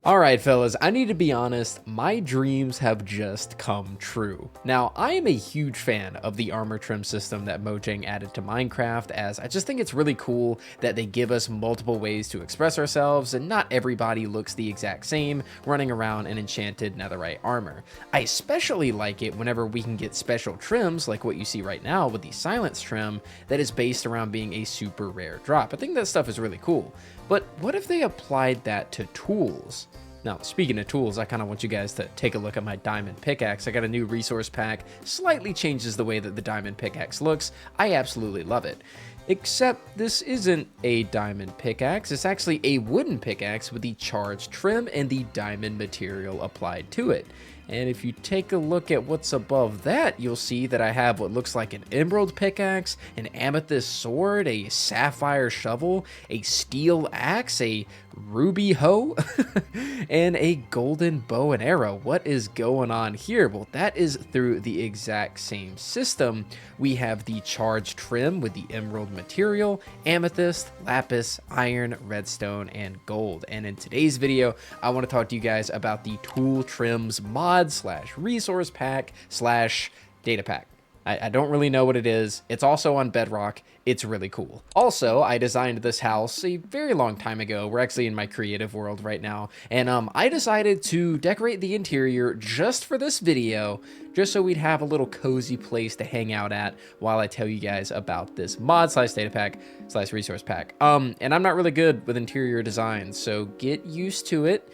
Alright fellas, I need to be honest, my dreams have just come true. Now, I am a huge fan of the armor trim system that Mojang added to Minecraft, as I just think it's really cool that they give us multiple ways to express ourselves and not everybody looks the exact same running around in enchanted netherite armor. I especially like it whenever we can get special trims like what you see right now with the silence trim that is based around being a super rare drop. I think that stuff is really cool. But what if they applied that to tools? Now, speaking of tools, I kind of want you guys to take a look at my diamond pickaxe. I got a new resource pack, slightly changes the way that the diamond pickaxe looks. I absolutely love it. Except this isn't a diamond pickaxe, it's actually a wooden pickaxe with the charged trim and the diamond material applied to it. And if you take a look at what's above that, you'll see that I have what looks like an emerald pickaxe, an amethyst sword, a sapphire shovel, a steel axe, a ruby hoe, and a golden bow and arrow. What is going on here? Well, that is through the exact same system. We have the charged trim with the emerald material, amethyst, lapis, iron, redstone, and gold. And in today's video, I want to talk to you guys about the tool trims mod / resource pack / data pack. I don't really know what it is. It's also on Bedrock. It's really cool. Also, I designed this house a very long time ago. We're actually in my creative world right now. And I decided to decorate the interior just for this video, just so we'd have a little cozy place to hang out at while I tell you guys about this mod / data pack / resource pack. And I'm not really good with interior design, so get used to it,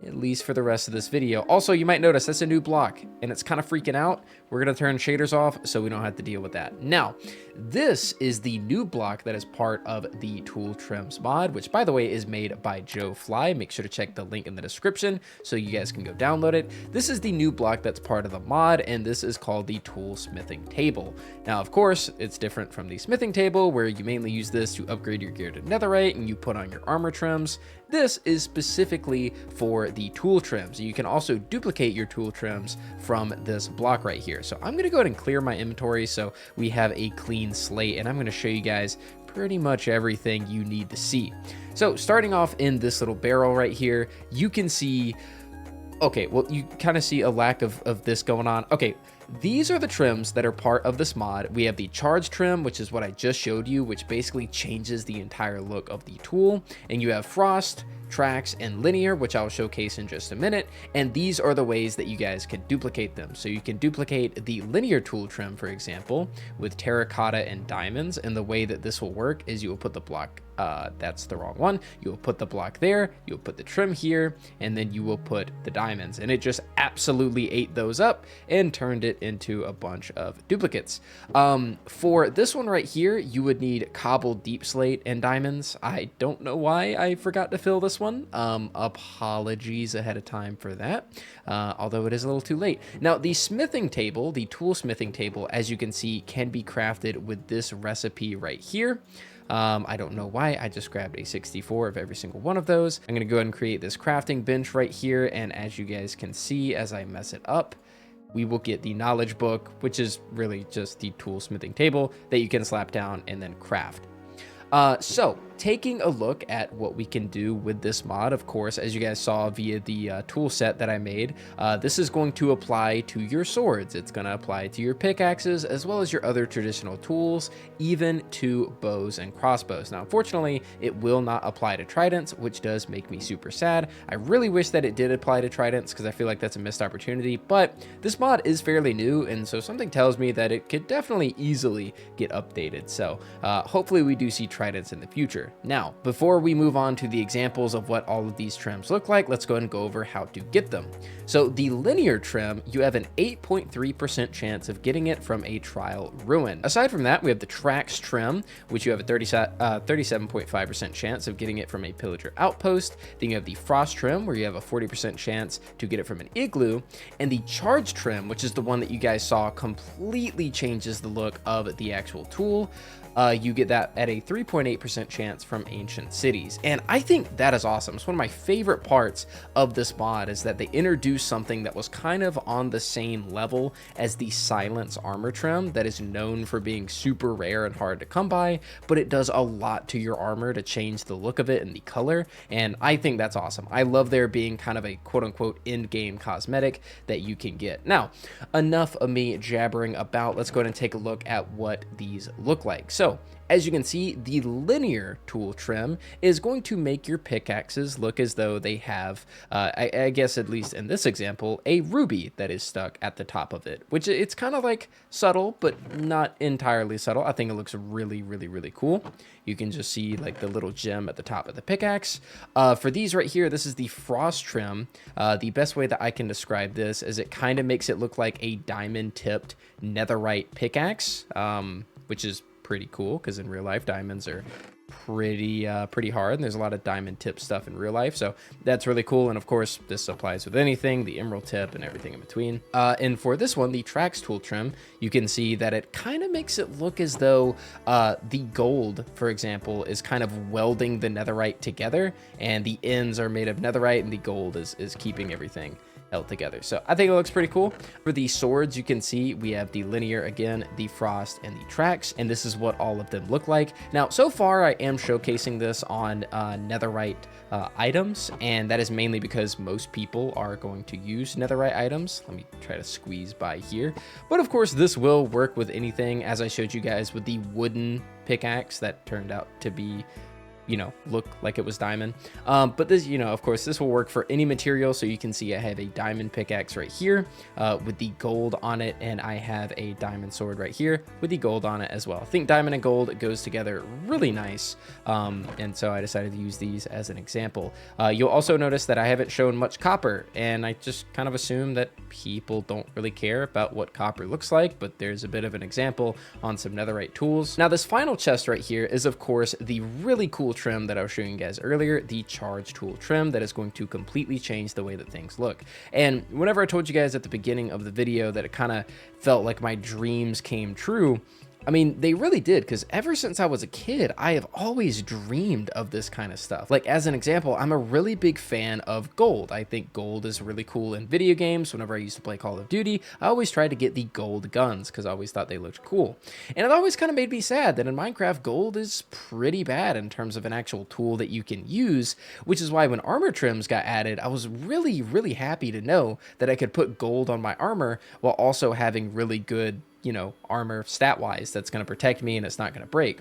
at least for the rest of this video. Also, you might notice that's a new block and it's kind of freaking out. We're going to turn shaders off so we don't have to deal with that. Now, this is the new block that is part of the tool trims mod, which by the way is made by JoeFly. Make sure to check the link in the description so you guys can go download it. This is the new block that's part of the mod, and this is called the tool smithing table. Now, of course, it's different from the smithing table where you mainly use this to upgrade your gear to netherite and you put on your armor trims. This is specifically for the tool trims. You can also duplicate your tool trims from this block right here. So I'm going to go ahead and clear my inventory so we have a clean slate, and I'm going to show you guys pretty much everything you need to see. So starting off in this little barrel right here, you can see, okay, well, you kind of see a lack of this going on. Okay, these are the trims that are part of this mod. We have the charge trim, which is what I just showed you, which basically changes the entire look of the tool. And you have frost, tracks, and linear, which I'll showcase in just a minute. And these are the ways that you guys can duplicate them. So you can duplicate the linear tool trim, for example, with terracotta and diamonds. And the way that this will work is you will put the block, that's the wrong one. You will put the block there, you'll put the trim here, and then you will put the diamonds. And it just absolutely ate those up and turned it into a bunch of duplicates. For this one right here, you would need cobbled deep slate and diamonds. I don't know why I forgot to fill this one. Apologies ahead of time for that, although it is a little too late. Now, the smithing table, the tool smithing table, as you can see, can be crafted with this recipe right here. I don't know why I just grabbed a 64 of every single one of those. I'm going to go ahead and create this crafting bench right here. And as you guys can see, as I mess it up, we will get the knowledge book, which is really just the tool smithing table that you can slap down and then craft. So taking a look at what we can do with this mod, of course, as you guys saw via the tool set that I made, this is going to apply to your swords. It's going to apply to your pickaxes, as well as your other traditional tools, even to bows and crossbows. Now, unfortunately, it will not apply to tridents, which does make me super sad. I really wish that it did apply to tridents because I feel like that's a missed opportunity, but this mod is fairly new, and so something tells me that it could definitely easily get updated. So hopefully we do see tridents in the future. Now, before we move on to the examples of what all of these trims look like, let's go ahead and go over how to get them. So the linear trim, you have an 8.3% chance of getting it from a trial ruin. Aside from that, we have the tracks trim, which you have a 37.5% chance of getting it from a pillager outpost. Then you have the frost trim, where you have a 40% chance to get it from an igloo. And the charge trim, which is the one that you guys saw completely changes the look of the actual tool. You get that at a 3.8% chance elements from ancient cities. And I think that is awesome. It's one of my favorite parts of this mod is that they introduced something that was kind of on the same level as the Silence armor trim that is known for being super rare and hard to come by, but it does a lot to your armor to change the look of it and the color. And I think that's awesome. I love there being kind of a quote unquote end game cosmetic that you can get. Now, enough of me jabbering about. Let's go ahead and take a look at what these look like. So as you can see, the linear tool trim is going to make your pickaxes look as though they have, I guess at least in this example, a ruby that is stuck at the top of it, which it's kind of like subtle, but not entirely subtle. I think it looks really, really, really cool. You can just see like the little gem at the top of the pickaxe. For these right here, this is the frost trim. The best way that I can describe this is it kind of makes it look like a diamond tipped netherite pickaxe, which is pretty cool because in real life diamonds are pretty hard, and there's a lot of diamond tip stuff in real life, so that's really cool. And of course this applies with anything, the emerald tip and everything in between. And for this one, the tracks tool trim, you can see that it kind of makes it look as though the gold, for example, is kind of welding the netherite together, and the ends are made of netherite and the gold is keeping everything held together. So I think it looks pretty cool. For the swords, you can see we have the linear again, the frost, and the tracks, and this is what all of them look like. Now, so far I am showcasing this on netherite items, and that is mainly because most people are going to use netherite items. Let me try to squeeze by here. But of course, this will work with anything, as I showed you guys with the wooden pickaxe that turned out to be, you know, look like it was diamond. But this, you know, of course, this will work for any material. So you can see I have a diamond pickaxe right here with the gold on it, and I have a diamond sword right here with the gold on it as well. I think diamond and gold goes together really nice, and so I decided to use these as an example. You'll also notice that I haven't shown much copper, and I just kind of assume that people don't really care about what copper looks like, but there's a bit of an example on some netherite tools. Now, this final chest right here is of course the really cool trim that I was showing you guys earlier, the charge tool trim, that is going to completely change the way that things look. And whenever I told you guys at the beginning of the video that it kind of felt like my dreams came true, I mean, they really did, because ever since I was a kid, I have always dreamed of this kind of stuff. Like, as an example, I'm a really big fan of gold. I think gold is really cool in video games. Whenever I used to play Call of Duty, I always tried to get the gold guns because I always thought they looked cool. And it always kind of made me sad that in Minecraft, gold is pretty bad in terms of an actual tool that you can use, which is why when armor trims got added, I was really, really happy to know that I could put gold on my armor while also having really good, you know, armor stat wise that's going to protect me and it's not going to break.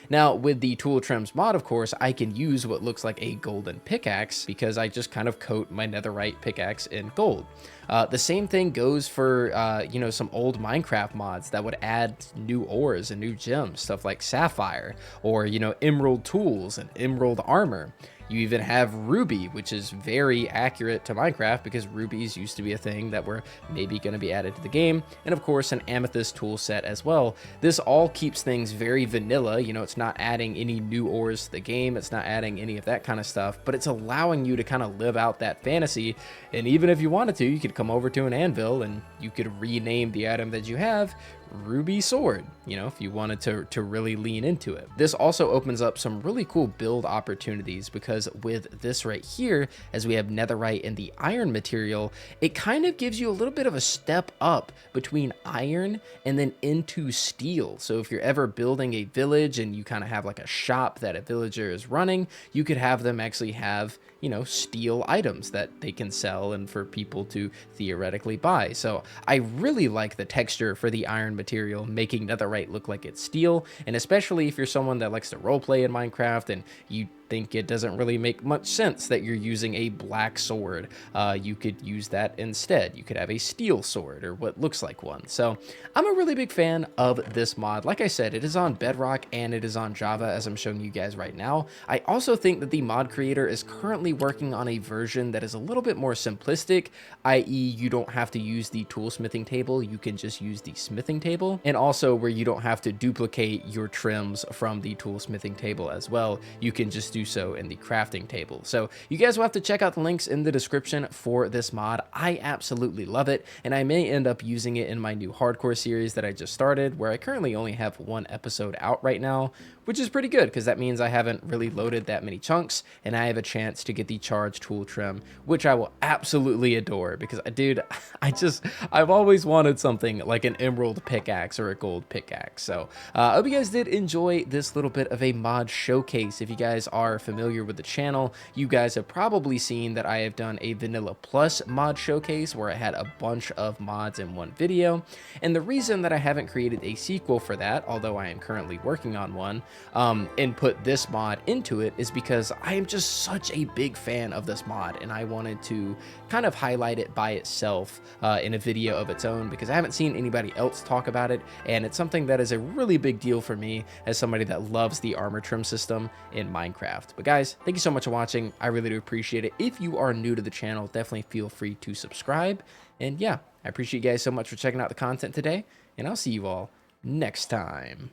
Now with the tool trims mod, of course, I can use what looks like a golden pickaxe because I just kind of coat my netherite pickaxe in gold. The same thing goes for you know, some old Minecraft mods that would add new ores and new gems, stuff like sapphire, or, you know, emerald tools and emerald armor. You even have ruby, which is very accurate to Minecraft because rubies used to be a thing that were maybe going to be added to the game. And of course, an amethyst tool set as well. This all keeps things very vanilla. You know, it's not adding any new ores to the game. It's not adding any of that kind of stuff, but it's allowing you to kind of live out that fantasy. And even if you wanted to, you could come over to an anvil and you could rename the item that you have Ruby Sword, you know, if you wanted to really lean into it. This also opens up some really cool build opportunities because with this right here, as we have netherite and the iron material, it kind of gives you a little bit of a step up between iron and then into steel. So if you're ever building a village and you kind of have like a shop that a villager is running, you could have them actually have, you know, steel items that they can sell and for people to theoretically buy. So I really like the texture for the iron material, making netherite look like it's steel. And especially if you're someone that likes to roleplay in Minecraft and you think it doesn't really make much sense that you're using a black sword, you could use that instead. You could have a steel sword or what looks like one. So I'm a really big fan of this mod. Like I said, it is on Bedrock and it is on Java, as I'm showing you guys right now. I also think that the mod creator is currently working on a version that is a little bit more simplistic, i.e. you don't have to use the toolsmithing table, you can just use the smithing table, and also where you don't have to duplicate your trims from the toolsmithing table as well. You can just do do so in the crafting table. So you guys will have to check out the links in the description for this mod. I absolutely love it, and I may end up using it in my new hardcore series that I just started, where I currently only have 1 episode out right now, which is pretty good because that means I haven't really loaded that many chunks, and I have a chance to get the charged tool trim, which I will absolutely adore because, dude, I've always wanted something like an emerald pickaxe or a gold pickaxe. So I hope you guys did enjoy this little bit of a mod showcase. If you guys are familiar with the channel, you guys have probably seen that I have done a Vanilla Plus mod showcase where I had a bunch of mods in one video. And the reason that I haven't created a sequel for that, although I am currently working on one, and put this mod into it, is because I am just such a big fan of this mod, and I wanted to kind of highlight it by itself in a video of its own, because I haven't seen anybody else talk about it, and it's something that is a really big deal for me as somebody that loves the armor trim system in Minecraft. But guys, thank you so much for watching. I really do appreciate it. If you are new to the channel, definitely feel free to subscribe. And yeah, I appreciate you guys so much for checking out the content today, and I'll see you all next time.